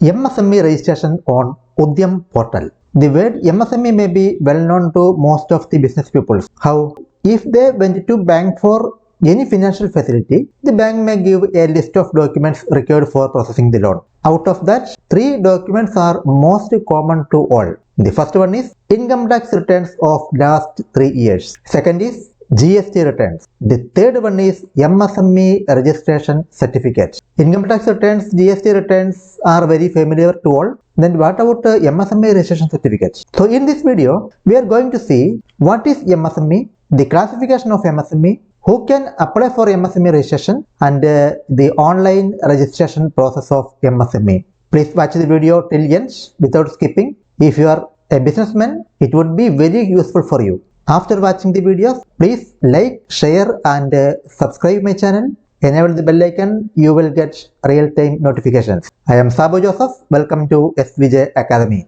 MSME registration on Udyam portal. The word MSME may be well known to most of the business people. How? If they went to bank for any financial facility, the bank may give a list of documents required for processing the loan. Out of that, 3 documents are most common to all. The first one is income tax returns of last 3 years. Second is GST returns. The third one is MSME registration certificate. Income tax returns, GST returns are very familiar to all. Then what about MSME registration certificate? So in this video, we are going to see what is MSME, the classification of MSME, who can apply for MSME registration, and the online registration process of MSME. Please watch the video till end without skipping. If you are a businessman, it would be very useful for you. After watching the videos, please like, share and subscribe my channel. Enable the bell icon, you will get real-time notifications. I am Sabo Joseph. Welcome to SVJ Academy.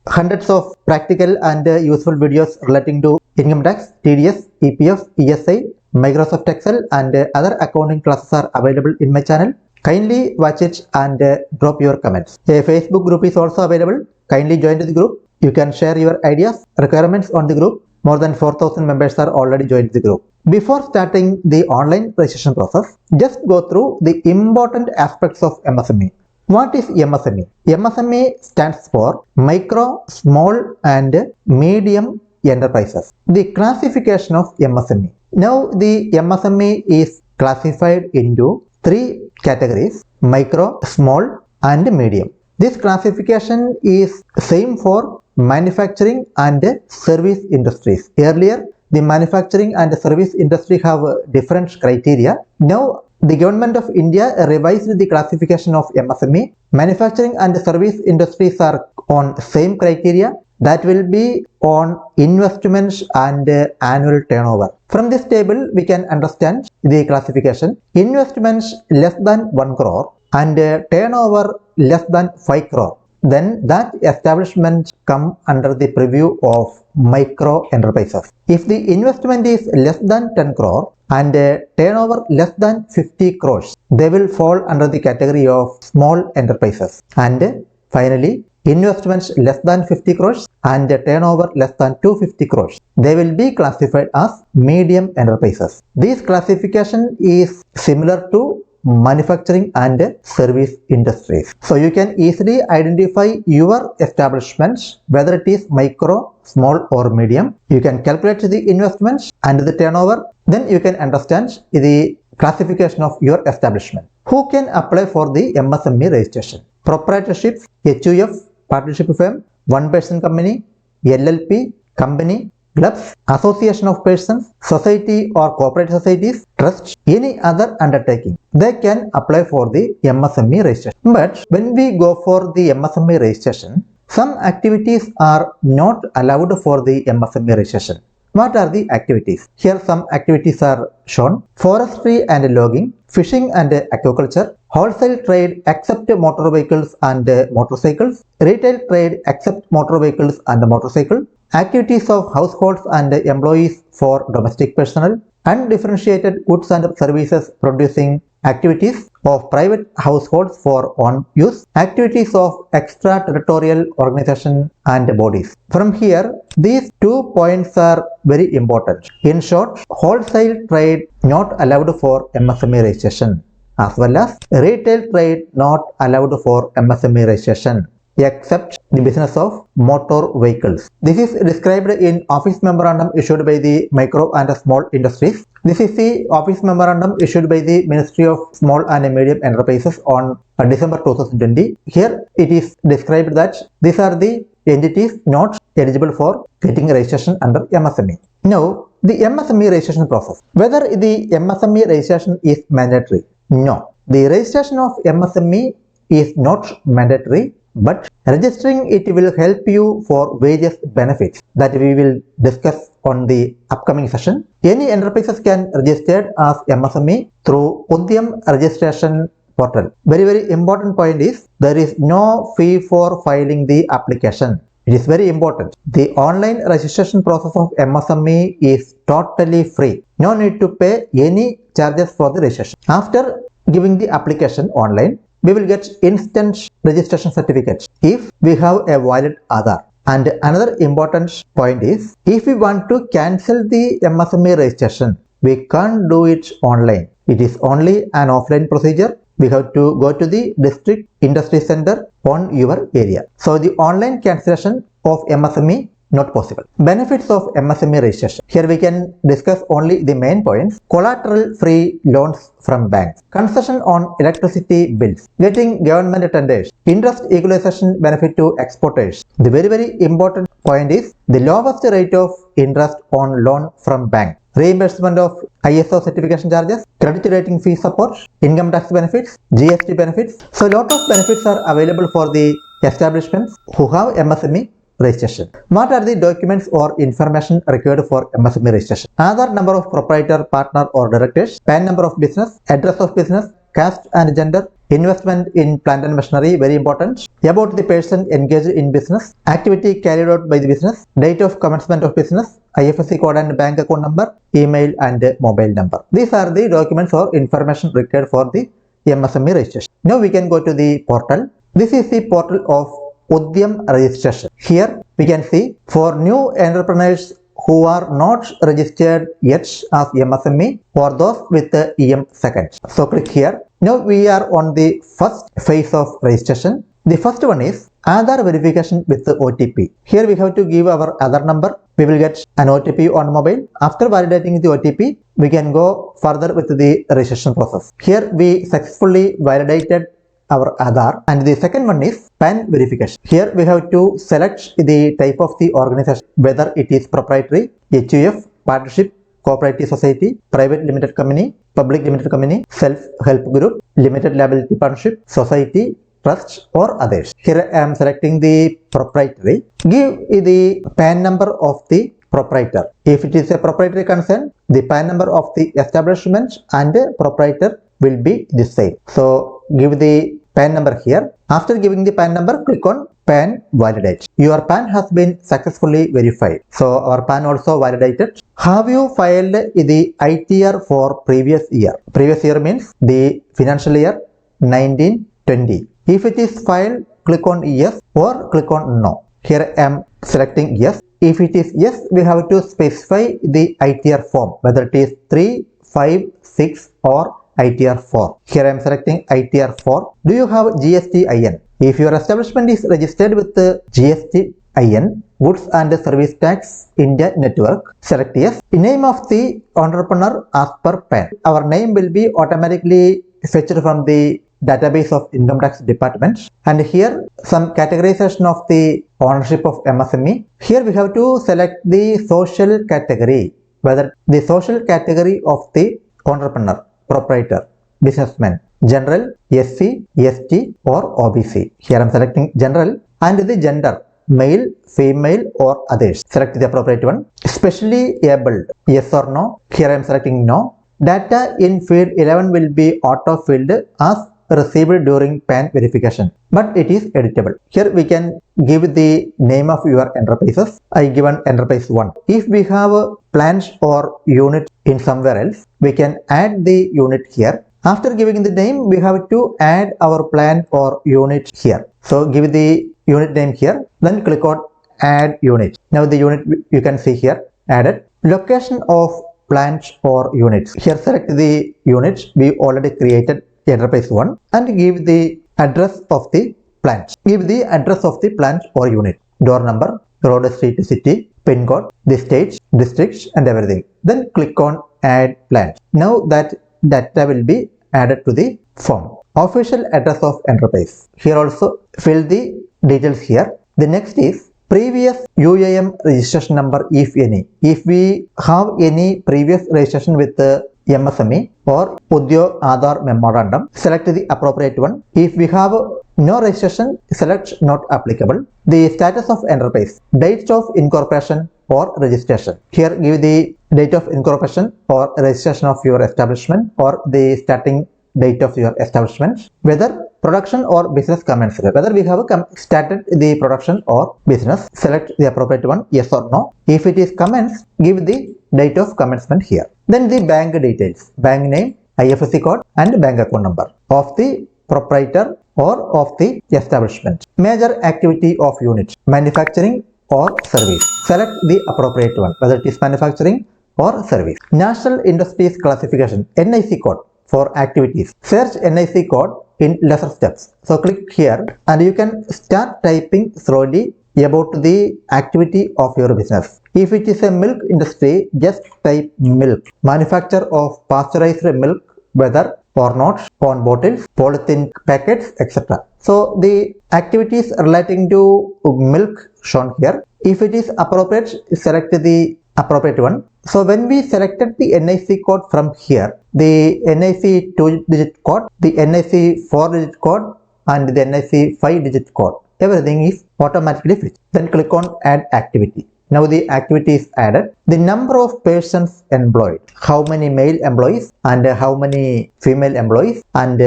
Hundreds of practical and useful videos relating to income tax, TDS, EPF, ESI, Microsoft Excel and other accounting classes are available in my channel. Kindly watch it and drop your comments. A Facebook group is also available. Kindly join the group. You can share your ideas, requirements on the group. More than 4,000 members are already joined the group. Before starting the online registration process, just go through the important aspects of MSME. What is MSME? MSME stands for Micro, Small and Medium Enterprises. The classification of MSME. Now the MSME is classified into 3 categories: micro, small and medium. This classification is same for manufacturing and service industries. Earlier, the manufacturing and service industry have different criteria. Now, the government of India revised the classification of MSME. Manufacturing and service industries are on same criteria. That will be on investments and annual turnover. From this table, we can understand the classification. Investments less than 1 crore and turnover less than 5 crore. Then that establishment come under the purview of micro enterprises. If the investment is less than 10 crore and turnover less than 50 crores, they will fall under the category of small enterprises. And finally, investments less than 50 crores and turnover less than 250 crores, they will be classified as medium enterprises. This classification is similar to manufacturing and service industries. So you can easily identify your establishments, whether it is micro, small or medium. You can calculate the investments and the turnover. Then you can understand the classification of your establishment. Who can apply for the MSME registration? Proprietorships, HUF, partnership firm, one-person company, LLP, company, clubs, association of persons, society or corporate societies, trust, any other undertaking. They can apply for the MSME registration. But when we go for the MSME registration, some activities are not allowed for the MSME registration. What are the activities? Here some activities are shown: forestry and logging, fishing and aquaculture, wholesale trade except motor vehicles and motorcycles, retail trade except motor vehicles and motorcycle, activities of households and employees for domestic personnel, undifferentiated goods and services producing activities of private households for own use, activities of extraterritorial organization and bodies. From here, these 2 points are very important. In short, wholesale trade not allowed for MSME registration, as well as retail trade not allowed for MSME registration, except the business of motor vehicles. This is described in Office Memorandum issued by the Micro and Small Industries. This is the Office Memorandum issued by the Ministry of Small and Medium Enterprises on December 2020. Here it is described that these are the entities not eligible for getting registration under MSME. Now, the MSME registration process. Whether the MSME registration is mandatory? No. The registration of MSME is not mandatory, but registering it will help you for various benefits that we will discuss on the upcoming session. Any enterprises can register as MSME through Udyam registration portal. Very important point is there is no fee for filing the application. It is very important. The online registration process of MSME is totally free. No need to pay any charges for the registration. After giving the application online, we will get instant registration certificate if we have a valid Aadhaar. And another important point is, if we want to cancel the MSME registration, we can't do it online. It is only an offline procedure. We have to go to the district industry center on your area. So the online cancellation of MSME not possible. Benefits of MSME registration. Here we can discuss only the main points. Collateral free loans from banks. Concession on electricity bills. Getting government tenders. Interest equalization benefit to exporters. The very important point is the lowest rate of interest on loan from bank. Reimbursement of ISO certification charges, credit rating fee support, income tax benefits, GST benefits. So a lot of benefits are available for the establishments who have MSME registration. What are the documents or information required for MSME registration? Aadhaar number of proprietor, partner or directors, PAN number of business, address of business, caste and gender, investment in plant and machinery, very important, about the person engaged in business, activity carried out by the business, date of commencement of business, IFSC code and bank account number, email and mobile number. These are the documents or information required for the MSME registration. Now we can go to the portal. This is the portal of Udyam registration. Here we can see for new entrepreneurs who are not registered yet as MSME or those with the EM second. So click here. Now we are on the first phase of registration. The first one is Aadhaar verification with the OTP. Here we have to give our Aadhaar number. We will get an OTP on mobile. After validating the OTP, we can go further with the registration process. Here we successfully validated our Aadhaar, and the second one is PAN verification. Here we have to select the type of the organization, whether it is proprietary, HUF, partnership, cooperative society, private limited company, public limited company, self-help group, limited liability partnership, society, trust or others. Here I am selecting the proprietary. Give the PAN number of the proprietor. If it is a proprietary concern, the PAN number of the establishment and proprietor will be the same. So give the PAN number here. After giving the PAN number, click on PAN validate. Your PAN has been successfully verified. So our PAN also validated. Have you filed the ITR for previous year? Previous year means the financial year 1920. If it is filed, click on yes or click on no. Here I am selecting yes. If it is yes, we have to specify the ITR form, whether it is 3, 5, 6 or ITR 4. Here I am selecting ITR 4. Do you have GST IN? If your establishment is registered with the GST IN, Goods and Service Tax India Network, select yes. The name of the entrepreneur as per PAN. Our name will be automatically fetched from the database of Income Tax Department. And here some categorization of the ownership of MSME. Here we have to select the social category, whether the social category of the entrepreneur, proprietor, businessman, general, SC, ST or OBC. Here I am selecting general, and the gender, male, female or others. Select the appropriate one. Specially abled, yes or no. Here I am selecting no. Data in field 11 will be auto-filled as received during PAN verification, but it is editable. Here we can give the name of your enterprises. I given enterprise 1. If we have a plant or unit in somewhere else, we can add the unit here. After giving the name, we have to add our plant or unit here. So give the unit name here, then click on add unit. Now the unit you can see here added. Location of plant or units. Here select the unit we already created, enterprise 1, and give the address of the plant. Give the address of the plant or unit, door number, road, street, city, pin code, the state, district and everything. Then click on add plant. Now that data will be added to the form. Official address of enterprise. Here also fill the details here. The next is previous UAM registration number, if any. If we have any previous registration with the MSME or Udyog Aadhaar memorandum, select the appropriate one. If we have no registration, select not applicable. The status of enterprise, date of incorporation or registration. Here give the date of incorporation or registration of your establishment or the starting date of your establishment, whether production or business commenced, whether we have started the production or business. Select the appropriate one, yes or no. If it is commenced, give the date of commencement here. Then the bank details, bank name, IFSC code and bank account number of the proprietor or of the establishment. Major activity of unit, manufacturing or service. Select the appropriate one, whether it is manufacturing or service. National Industries Classification, NIC code for activities. Search NIC code in lesser steps. So click here and you can start typing slowly about the activity of your business. If it is a milk industry, just type milk. Manufacture of pasteurized milk, whether or not, on bottles, polythene packets, etc. So the activities relating to milk shown here. If it is appropriate, select the appropriate one. So when we selected the NIC code from here, the NIC 2-digit code, the NIC 4-digit code and the NIC 5-digit code, everything is automatically fixed. Then click on add activity. Now the activity is added. The number of persons employed, how many male employees and how many female employees and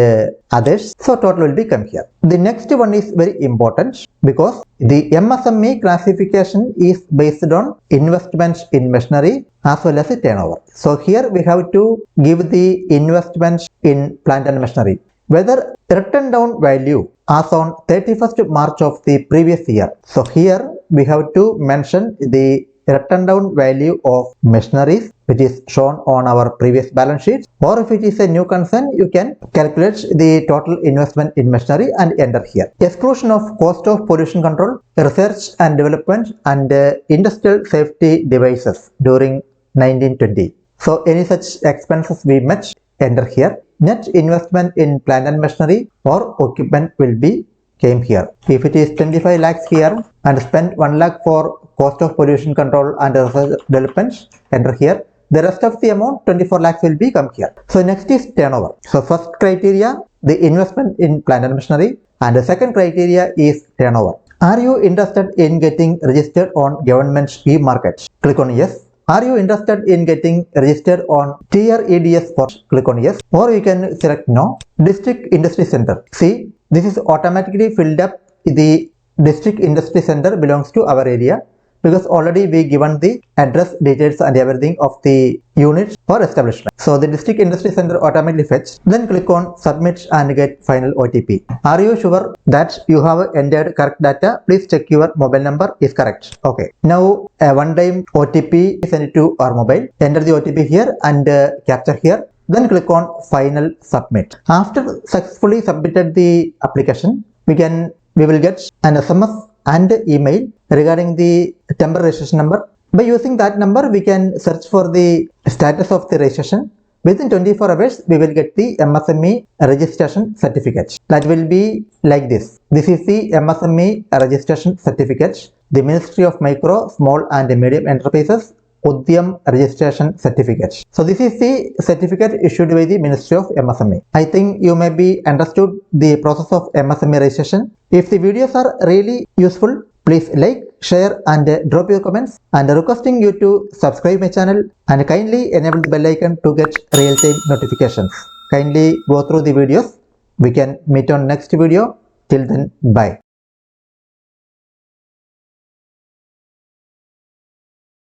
others. So total will become here. The next one is very important because the MSME classification is based on investments in machinery as well as the turnover. So here we have to give the investments in plant and machinery. Whether written down value as on 31st March of the previous year. So here we have to mention the written down value of machineries which is shown on our previous balance sheet, or if it is a new concern you can calculate the total investment in machinery and enter here. Exclusion of cost of pollution control, research and development and industrial safety devices during 1920. So any such expenses we met, enter here. Net investment in plant and machinery or equipment will be came here. If it is 25 lakhs here and spend 1 lakh for cost of pollution control and research development, enter here. The rest of the amount 24 lakhs will be come here. So next is turnover. So first criteria, the investment in plant and machinery, and the second criteria is turnover. Are you interested in getting registered on government e-market? Click on yes. Are you interested in getting registered on TREDS portal? Click on yes, or you can select no. District Industry Center. See, this is automatically filled up. The District Industry Center belongs to our area because already we given the address details and everything of the unit or establishment. So the District Industry Center automatically fetched. Then click on submit and get final OTP. Are you sure that you have entered correct data? Please check your mobile number is correct. Okay. Now a one-time OTP is sent to our mobile. Enter the OTP here and capture here. Then click on final submit. After successfully submitted the application, we will get an SMS and email regarding the temporary registration number. By using that number, we can search for the status of the registration. Within 24 hours, we will get the MSME registration certificate. That will be like this. This is the MSME registration certificate. The Ministry of Micro, Small and Medium Enterprises Udyam registration certificate. So this is the certificate issued by the Ministry of MSME. I think you may be understood the process of MSME registration. If the videos are really useful, please like, share and drop your comments, and requesting you to subscribe my channel and kindly enable the bell icon to get real-time notifications. Kindly go through the videos. We can meet on next video. Till then, bye.